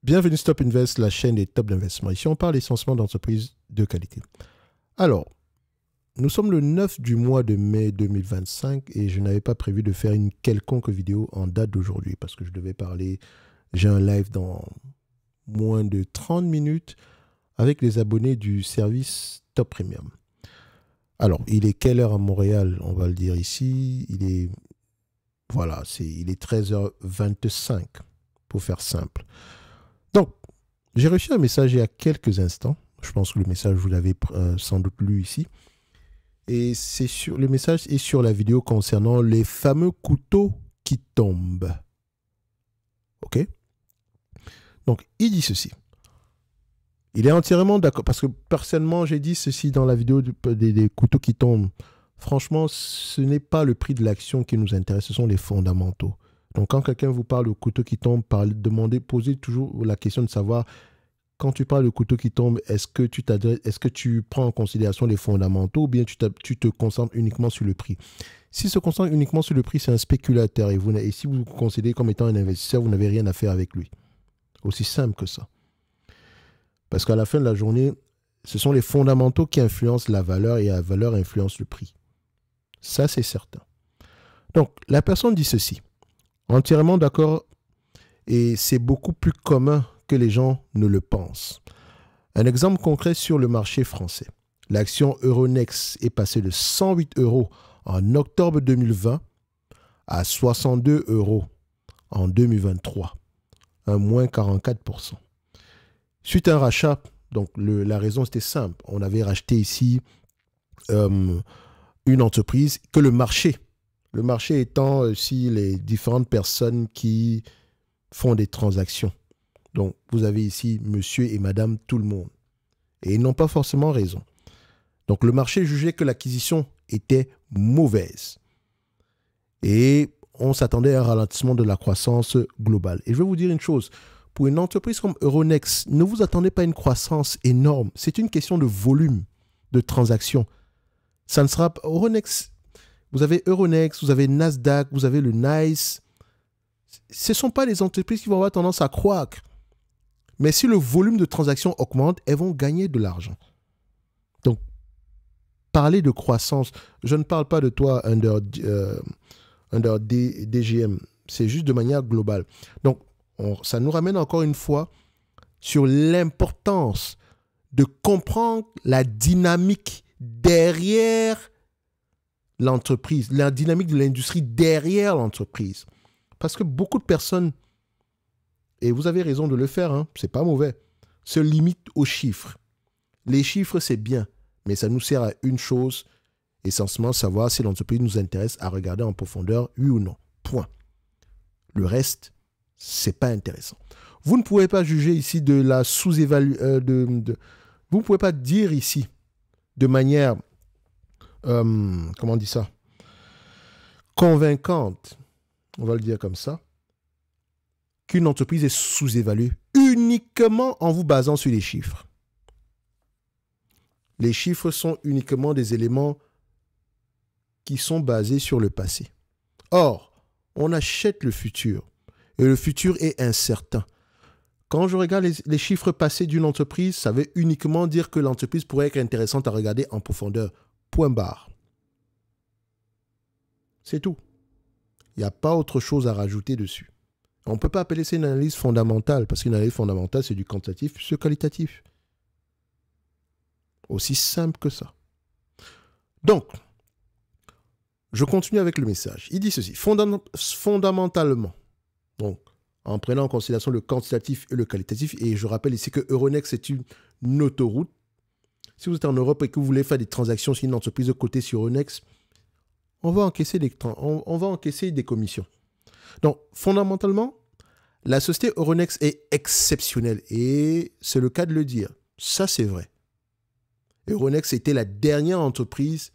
Bienvenue Stop Invest, la chaîne des top d'investissement. Ici, on parle essentiellement d'entreprises de qualité. Alors, nous sommes le 9 du mois de mai 2025 et je n'avais pas prévu de faire une quelconque vidéo en date d'aujourd'hui parce que je devais parler, j'ai un live dans moins de 30 minutes avec les abonnés du service Top Premium. Alors, il est quelle heure à Montréal? On va le dire ici. Il est 13h25 pour faire simple. Donc, j'ai reçu un message il y a quelques instants. Je pense que le message, vous l'avez sans doute lu ici. Et le message est sur la vidéo concernant les fameux couteaux qui tombent. OK? Donc, il dit ceci. Il est entièrement d'accord. Parce que personnellement, j'ai dit ceci dans la vidéo des couteaux qui tombent. Franchement, ce n'est pas le prix de l'action qui nous intéresse, ce sont les fondamentaux. Donc, quand quelqu'un vous parle de couteau qui tombe, posez toujours la question de savoir, quand tu parles de couteau qui tombe, est-ce que tu prends en considération les fondamentaux ou bien tu te concentres uniquement sur le prix? S'il se concentre uniquement sur le prix, c'est un spéculateur. Et si vous vous considérez comme étant un investisseur, vous n'avez rien à faire avec lui. Aussi simple que ça. Parce qu'à la fin de la journée, ce sont les fondamentaux qui influencent la valeur et la valeur influence le prix. Ça, c'est certain. Donc, la personne dit ceci. Entièrement d'accord, et c'est beaucoup plus commun que les gens ne le pensent. Un exemple concret sur le marché français. L'action Euronext est passée de 108 € en octobre 2020 à 62 € en 2023, un moins 44%. Suite à un rachat, donc la raison c'était simple, on avait racheté ici une entreprise que le marché étant aussi les différentes personnes qui font des transactions. Donc, vous avez ici monsieur et madame tout le monde. Et ils n'ont pas forcément raison. Donc, le marché jugeait que l'acquisition était mauvaise. Et on s'attendait à un ralentissement de la croissance globale. Et je vais vous dire une chose. Pour une entreprise comme Euronext, ne vous attendez pas à une croissance énorme. C'est une question de volume de transactions. Ça ne sera pas... Euronext... Vous avez Euronext, vous avez Nasdaq, vous avez le NICE. Ce ne sont pas les entreprises qui vont avoir tendance à croître. Mais si le volume de transactions augmente, elles vont gagner de l'argent. Donc, parler de croissance, je ne parle pas de toi under DGM. C'est juste de manière globale. Donc, ça nous ramène encore une fois sur l'importance de comprendre la dynamique derrière l'entreprise, la dynamique de l'industrie derrière l'entreprise. Parce que beaucoup de personnes, et vous avez raison de le faire, hein, c'est pas mauvais, se limitent aux chiffres. Les chiffres, c'est bien, mais ça nous sert à une chose, essentiellement savoir si l'entreprise nous intéresse à regarder en profondeur, oui ou non. Point. Le reste, c'est pas intéressant. Vous ne pouvez pas juger ici de la sous-évaluation, vous ne pouvez pas dire ici de manière... comment on dit ça? Convaincante, on va le dire comme ça, qu'une entreprise est sous-évaluée uniquement en vous basant sur les chiffres. Les chiffres sont uniquement des éléments qui sont basés sur le passé. Or, on achète le futur et le futur est incertain. Quand je regarde les chiffres passés d'une entreprise, ça veut uniquement dire que l'entreprise pourrait être intéressante à regarder en profondeur. Point barre. C'est tout. Il n'y a pas autre chose à rajouter dessus. On ne peut pas appeler ça une analyse fondamentale, parce qu'une analyse fondamentale, c'est du quantitatif plus du qualitatif. Aussi simple que ça. Donc, je continue avec le message. Il dit ceci. Fondamentalement, donc, en prenant en considération le quantitatif et le qualitatif, et je rappelle ici que Euronext, c'est une autoroute. Si vous êtes en Europe et que vous voulez faire des transactions sur une entreprise de côté sur Euronext, on va encaisser des commissions. Donc, fondamentalement, la société Euronext est exceptionnelle. Et c'est le cas de le dire. Ça, c'est vrai. Euronext était la dernière entreprise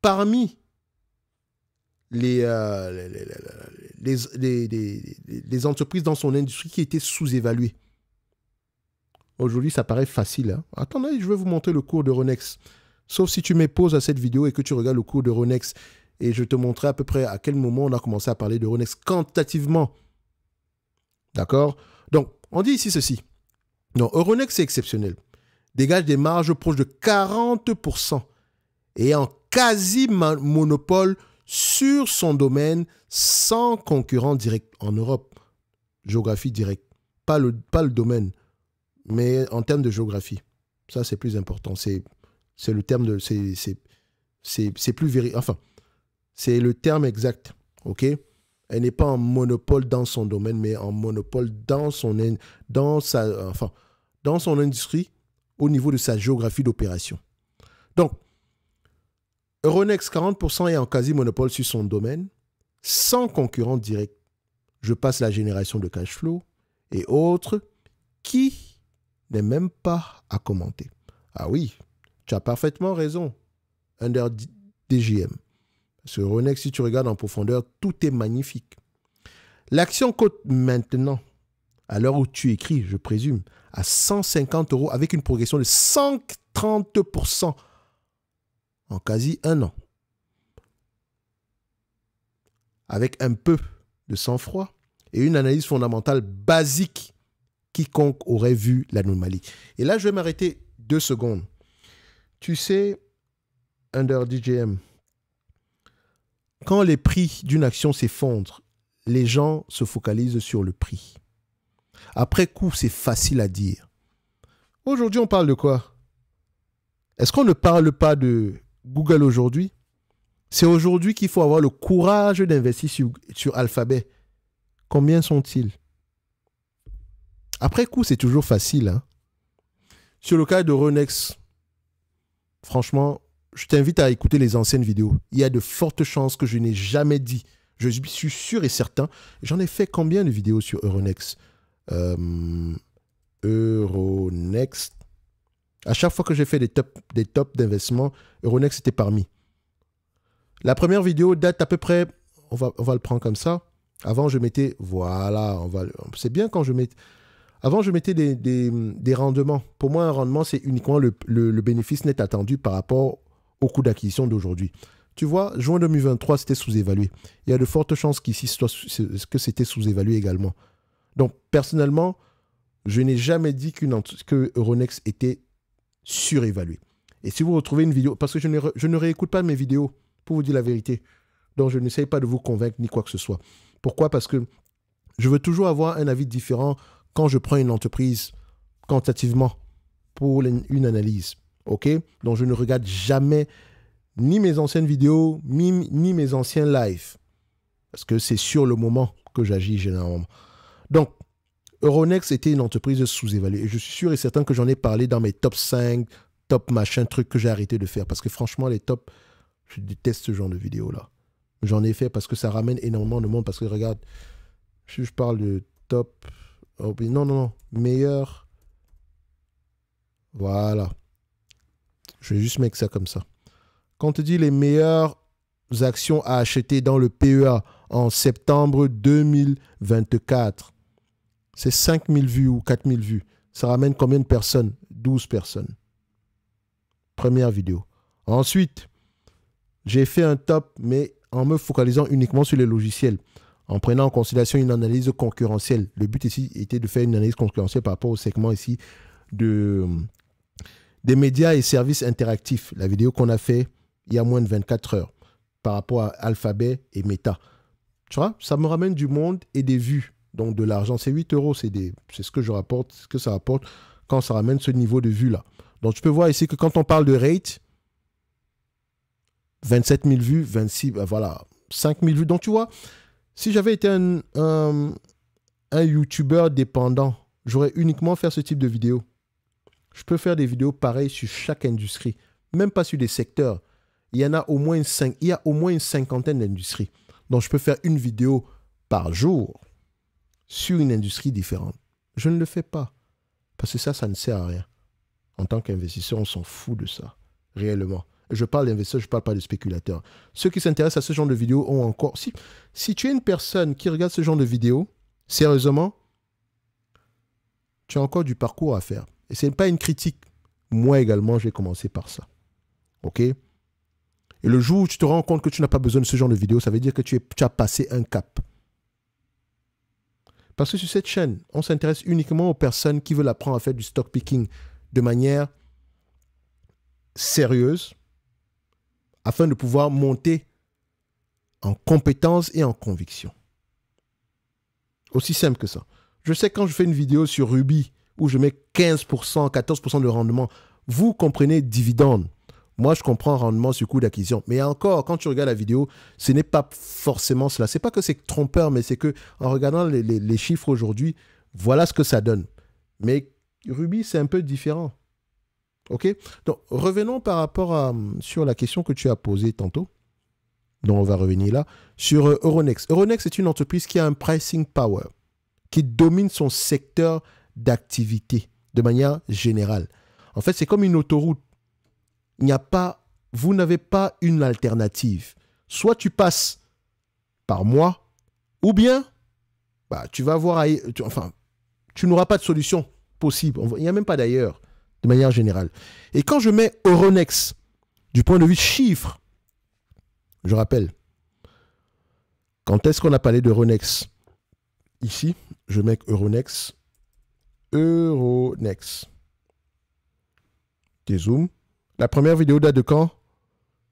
parmi les entreprises dans son industrie qui étaient sous-évaluées. Aujourd'hui, ça paraît facile. Hein? Attendez, je vais vous montrer le cours d'Euronext. Sauf si tu mets pause à cette vidéo et que tu regardes le cours d'Euronext et je te montrerai à peu près à quel moment on a commencé à parler d'Euronext quantitativement. D'accord? Donc, On dit ici ceci. Non, Euronext, c'est exceptionnel. Dégage des marges proches de 40% et en quasi-monopole sur son domaine sans concurrent direct en Europe. Géographie directe. Pas le domaine, mais en termes de géographie. Ça, c'est plus important. C'est le terme de... C'est plus vérifié. Enfin, c'est le terme exact. OK? Elle n'est pas en monopole dans son domaine, mais en monopole dans son industrie au niveau de sa géographie d'opération. Donc, Euronext, 40% est en quasi-monopole sur son domaine, sans concurrent direct. Je passe la génération de cash flow et autres qui n'est même pas à commenter. Ah oui, tu as parfaitement raison. Under DGM. Parce que Euronext, si tu regardes en profondeur, tout est magnifique. L'action cote maintenant, à l'heure où tu écris, je présume, à 150 € avec une progression de 130% en quasi un an. Avec un peu de sang-froid et une analyse fondamentale basique, quiconque aurait vu l'anomalie. Et là, je vais m'arrêter 2 secondes. Tu sais, Under DGM, quand les prix d'une action s'effondrent, les gens se focalisent sur le prix. Après coup, c'est facile à dire. Aujourd'hui, on parle de quoi? Est-ce qu'on ne parle pas de Google aujourd'hui? C'est aujourd'hui qu'il faut avoir le courage d'investir sur Alphabet. Combien sont-ils? Après coup, c'est toujours facile. Hein? Sur le cas de Euronext, franchement, je t'invite à écouter les anciennes vidéos. Il y a de fortes chances que je n'ai jamais dit. Je suis sûr et certain. J'en ai fait combien de vidéos sur Euronext? Euronext. À chaque fois que j'ai fait des tops d'investissement, Euronext était parmi. La première vidéo date à peu près, on va le prendre comme ça. Avant, je mettais, voilà, c'est bien quand je mets. Avant, je mettais des rendements. Pour moi, un rendement, c'est uniquement le bénéfice net attendu par rapport au coût d'acquisition d'aujourd'hui. Tu vois, juin 2023, c'était sous-évalué. Il y a de fortes chances qu'ici, que c'était sous-évalué également. Donc, personnellement, je n'ai jamais dit que Euronext était surévalué. Et si vous retrouvez une vidéo, parce que je ne réécoute pas mes vidéos, pour vous dire la vérité. Donc, je n'essaye pas de vous convaincre ni quoi que ce soit. Pourquoi? Parce que je veux toujours avoir un avis différent quand je prends une entreprise quantitativement pour une analyse. OK? Donc, je ne regarde jamais ni mes anciennes vidéos, ni mes anciens lives. Parce que c'est sur le moment que j'agis généralement. Donc, Euronext était une entreprise sous-évaluée. Et je suis sûr et certain que j'en ai parlé dans mes top 5, top machin, trucs que j'ai arrêté de faire. Parce que franchement, les tops, je déteste ce genre de vidéos-là. J'en ai fait parce que ça ramène énormément de monde. Parce que regarde, je parle de top. Oh, non. Meilleur. Voilà. Je vais juste mettre ça comme ça. Quand on te dit les meilleures actions à acheter dans le PEA en septembre 2024, c'est 5000 vues ou 4000 vues. Ça ramène combien de personnes? 12 personnes. Première vidéo. Ensuite, j'ai fait un top, mais en me focalisant uniquement sur les logiciels, en prenant en considération une analyse concurrentielle. Le but ici était de faire une analyse concurrentielle par rapport au segment ici des médias et services interactifs. La vidéo qu'on a fait il y a moins de 24 heures par rapport à Alphabet et Meta. Tu vois, ça me ramène du monde et des vues. Donc de l'argent, c'est 8 €, c'est ce que je rapporte, ce que ça rapporte quand ça ramène ce niveau de vue-là. Donc tu peux voir ici que quand on parle de rate, 27 000 vues, 26, voilà, 5 000 vues. Donc tu vois, si j'avais été un YouTuber dépendant, j'aurais uniquement fait ce type de vidéo. Je peux faire des vidéos pareilles sur chaque industrie, même pas sur des secteurs. Il y a au moins une cinquantaine d'industries. Donc je peux faire une vidéo par jour sur une industrie différente. Je ne le fais pas. Parce que ça ne sert à rien. En tant qu'investisseur, on s'en fout de ça. Réellement. Je parle d'investisseurs, je ne parle pas de spéculateurs. Ceux qui s'intéressent à ce genre de vidéos ont encore... Si tu es une personne qui regarde ce genre de vidéos, sérieusement, tu as encore du parcours à faire. Et ce n'est pas une critique. Moi également, j'ai commencé par ça. OK? Et le jour où tu te rends compte que tu n'as pas besoin de ce genre de vidéos, ça veut dire que tu as passé un cap. Parce que sur cette chaîne, on s'intéresse uniquement aux personnes qui veulent apprendre à faire du stock picking de manière sérieuse afin de pouvoir monter en compétence et en conviction. Aussi simple que ça. Je sais que quand je fais une vidéo sur Ruby où je mets 15%, 14% de rendement, vous comprenez dividende. Moi, je comprends rendement sur coût d'acquisition. Mais encore, quand tu regardes la vidéo, ce n'est pas forcément cela. Ce n'est pas que c'est trompeur, mais c'est que en regardant les chiffres aujourd'hui, voilà ce que ça donne. Mais Ruby, c'est un peu différent. OK? Donc, revenons par rapport sur la question que tu as posée tantôt. Donc, on va revenir là. Sur Euronext. Euronext est une entreprise qui a un pricing power, qui domine son secteur d'activité de manière générale. En fait, c'est comme une autoroute. Vous n'avez pas une alternative. Soit tu passes par moi, ou bien tu vas voir, tu n'auras pas de solution possible. Il n'y a même pas d'ailleurs, de manière générale. Et quand je mets Euronext, du point de vue chiffre, je rappelle, quand est-ce qu'on a parlé d'Euronext? Ici, je mets Euronext. Euronext. Dézoom. La première vidéo date de quand?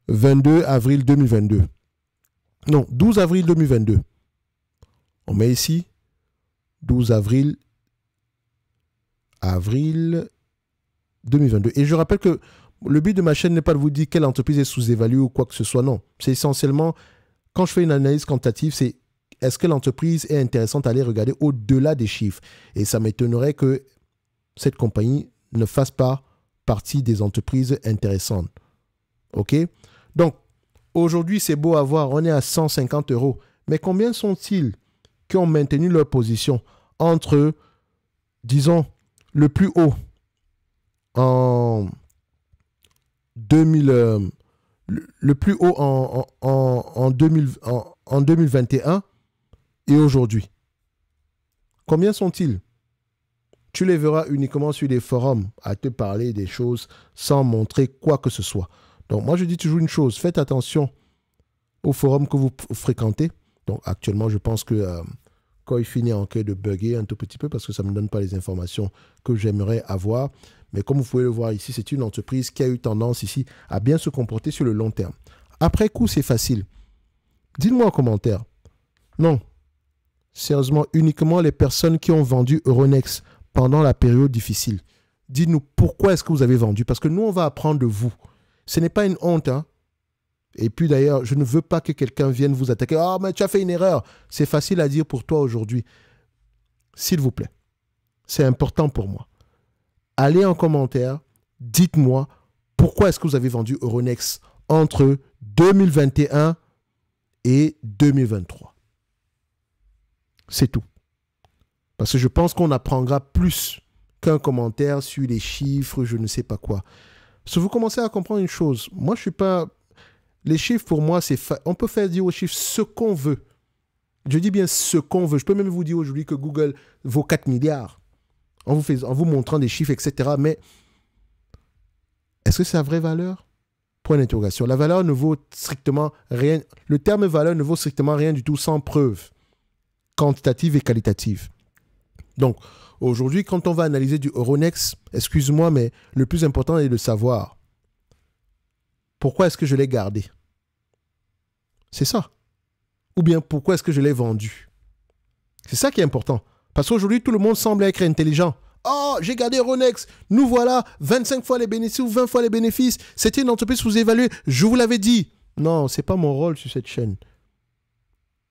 22 avril 2022. Non, 12 avril 2022. On met ici 12 avril 2022. Et je rappelle que le but de ma chaîne n'est pas de vous dire quelle entreprise est sous-évaluée ou quoi que ce soit. Non, c'est essentiellement, quand je fais une analyse quantitative, c'est est-ce que l'entreprise est intéressante à aller regarder au-delà des chiffres. Et ça m'étonnerait que cette compagnie ne fasse pas partie des entreprises intéressantes. OK? Donc, aujourd'hui, c'est beau à voir, on est à 150 €. Mais combien sont-ils qui ont maintenu leur position entre, disons, le plus haut en 2000, le plus haut en 2021 et aujourd'hui? Combien sont-ils? Tu les verras uniquement sur des forums à te parler des choses sans montrer quoi que ce soit. Donc, moi, je dis toujours une chose. Faites attention aux forums que vous fréquentez. Donc, actuellement, je pense que Coifin est en train de bugger un tout petit peu parce que ça ne me donne pas les informations que j'aimerais avoir. Mais comme vous pouvez le voir ici, c'est une entreprise qui a eu tendance ici à bien se comporter sur le long terme. Après coup, c'est facile. Dites-moi en commentaire. Non. Sérieusement, uniquement les personnes qui ont vendu Euronext pendant la période difficile. Dites-nous pourquoi est-ce que vous avez vendu. Parce que nous, on va apprendre de vous. Ce n'est pas une honte. Hein? Et puis d'ailleurs, je ne veux pas que quelqu'un vienne vous attaquer. « Ah, mais tu as fait une erreur. » C'est facile à dire pour toi aujourd'hui. S'il vous plaît. C'est important pour moi. Allez en commentaire. Dites-moi pourquoi est-ce que vous avez vendu Euronext entre 2021 et 2023. C'est tout. Parce que je pense qu'on apprendra plus qu'un commentaire sur les chiffres, je ne sais pas quoi. Si vous commencez à comprendre une chose, moi je suis pas... Les chiffres pour moi, on peut faire dire aux chiffres ce qu'on veut. Je dis bien ce qu'on veut. Je peux même vous dire aujourd'hui que Google vaut 4 milliards en vous montrant des chiffres, etc. Mais est-ce que c'est la vraie valeur? Point d'interrogation. La valeur ne vaut strictement rien. Le terme valeur ne vaut strictement rien du tout sans preuve quantitative et qualitative. Donc, aujourd'hui, quand on va analyser du Euronext, excuse-moi, mais le plus important est de savoir pourquoi est-ce que je l'ai gardé. C'est ça. Ou bien pourquoi est-ce que je l'ai vendu. C'est ça qui est important. Parce qu'aujourd'hui, tout le monde semble être intelligent. Oh, j'ai gardé Euronext. Nous voilà, 25 fois les bénéfices ou 20 fois les bénéfices. C'était une entreprise sous-évaluée. Je vous l'avais dit. Non, ce n'est pas mon rôle sur cette chaîne.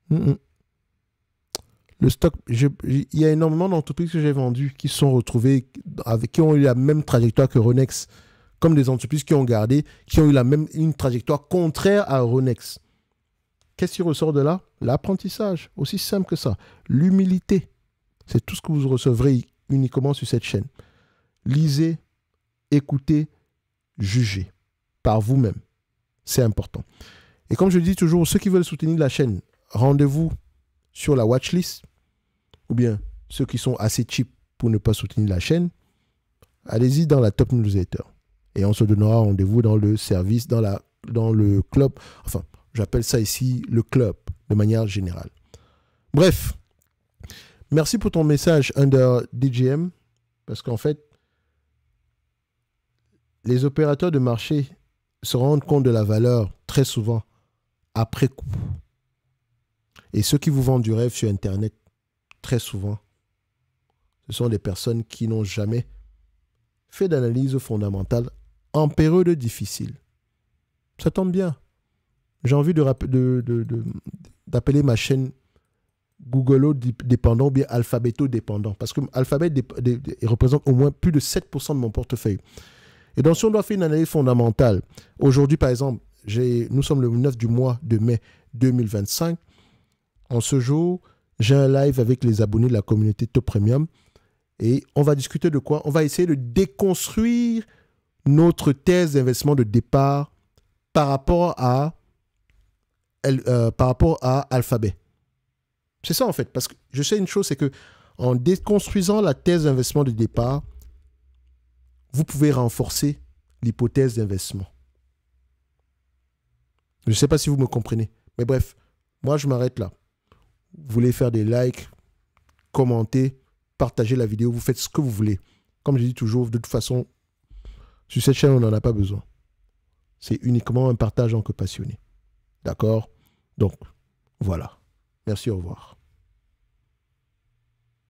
Le stock, il y a énormément d'entreprises que j'ai vendues qui se sont retrouvées, qui ont eu la même trajectoire que Euronext, comme des entreprises qui ont gardé, qui ont eu une trajectoire contraire à Euronext. Qu'est-ce qui ressort de là? L'apprentissage, aussi simple que ça. L'humilité, c'est tout ce que vous recevrez uniquement sur cette chaîne. Lisez, écoutez, jugez par vous-même. C'est important. Et comme je dis toujours, ceux qui veulent soutenir la chaîne, rendez-vous sur la watchlist, ou bien ceux qui sont assez cheap pour ne pas soutenir la chaîne, allez-y dans la top newsletter. Et on se donnera rendez-vous dans le service, dans le club. Enfin, j'appelle ça ici le club, de manière générale. Bref, Merci pour ton message under DGM, parce qu'en fait, les opérateurs de marché se rendent compte de la valeur très souvent après coup. Et ceux qui vous vendent du rêve sur Internet, très souvent, ce sont des personnes qui n'ont jamais fait d'analyse fondamentale en période difficile. Ça tombe bien. J'ai envie d'appeler ma chaîne Googleau dépendant ou bien Alphabeto dépendant. Parce que Alphabet représente au moins plus de 7% de mon portefeuille. Et donc, si on doit faire une analyse fondamentale, aujourd'hui, par exemple, nous sommes le 9 du mois de mai 2025. En ce jour, j'ai un live avec les abonnés de la communauté Top Premium. Et on va discuter de quoi? On va essayer de déconstruire notre thèse d'investissement de départ par rapport à Alphabet. C'est ça en fait, parce que je sais une chose, c'est que en déconstruisant la thèse d'investissement de départ, vous pouvez renforcer l'hypothèse d'investissement. Je ne sais pas si vous me comprenez, mais bref, moi je m'arrête là. Vous voulez faire des likes, commenter, partager la vidéo, vous faites ce que vous voulez. Comme je dis toujours, de toute façon, sur cette chaîne, on n'en a pas besoin. C'est uniquement un partage entre passionnés. D'accord? Donc, voilà. Merci, au revoir.